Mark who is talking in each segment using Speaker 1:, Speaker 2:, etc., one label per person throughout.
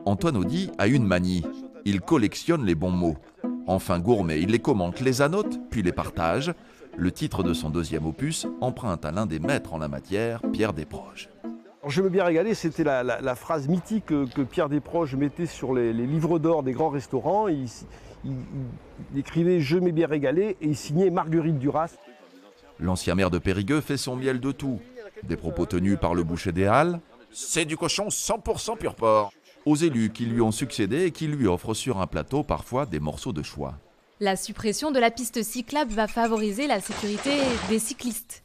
Speaker 1: Antoine Audy a une manie. Il collectionne les bons mots. Enfin gourmet, il les commente, les annote, puis les partage. Le titre de son deuxième opus emprunte à l'un des maîtres en la matière, Pierre Desproges.
Speaker 2: Alors, je me bien régalé, c'était la phrase mythique que Pierre Desproges mettait sur les livres d'or des grands restaurants. Il écrivait « Je m'ai bien régalé » et il signait Marguerite Duras.
Speaker 1: L'ancien maire de Périgueux fait son miel de tout. Des propos tenus par le boucher des Halles. C'est du cochon 100% pur porc. Aux élus qui lui ont succédé et qui lui offrent sur un plateau parfois des morceaux de choix.
Speaker 3: La suppression de la piste cyclable va favoriser la sécurité des cyclistes.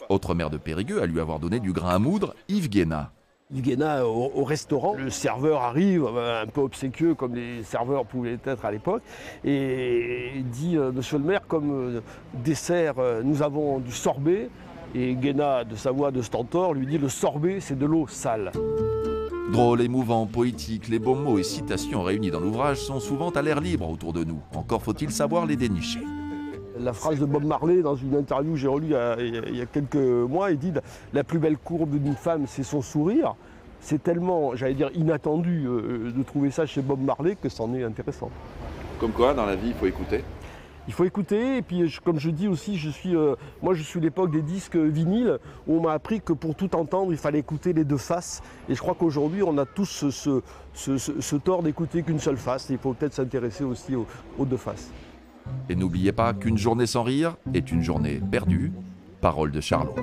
Speaker 1: Autre maire de Périgueux à lui avoir donné du grain à moudre, Yves Guéna.
Speaker 2: Yves Guéna au restaurant, le serveur arrive un peu obséquieux comme les serveurs pouvaient être à l'époque et il dit « Monsieur le maire, comme dessert, nous avons du sorbet ». Et Guéna, de sa voix de stentor, lui dit « Le sorbet, c'est de l'eau sale ».
Speaker 1: Drôle, émouvant, poétique, les beaux mots et citations réunis dans l'ouvrage sont souvent à l'air libre autour de nous. Encore faut-il savoir les dénicher.
Speaker 2: La phrase de Bob Marley dans une interview que j'ai relue il y a quelques mois, il dit « La plus belle courbe d'une femme, c'est son sourire ». C'est tellement, j'allais dire, inattendu de trouver ça chez Bob Marley que c'en est intéressant.
Speaker 1: Comme quoi, dans la vie, il faut écouter.
Speaker 2: Il faut écouter, et puis comme je dis aussi, moi je suis l'époque des disques vinyles, où on m'a appris que pour tout entendre, il fallait écouter les deux faces. Et je crois qu'aujourd'hui, on a tous ce tort d'écouter qu'une seule face. Et il faut peut-être s'intéresser aussi aux deux faces.
Speaker 1: Et n'oubliez pas qu'une journée sans rire est une journée perdue. Parole de Charlot.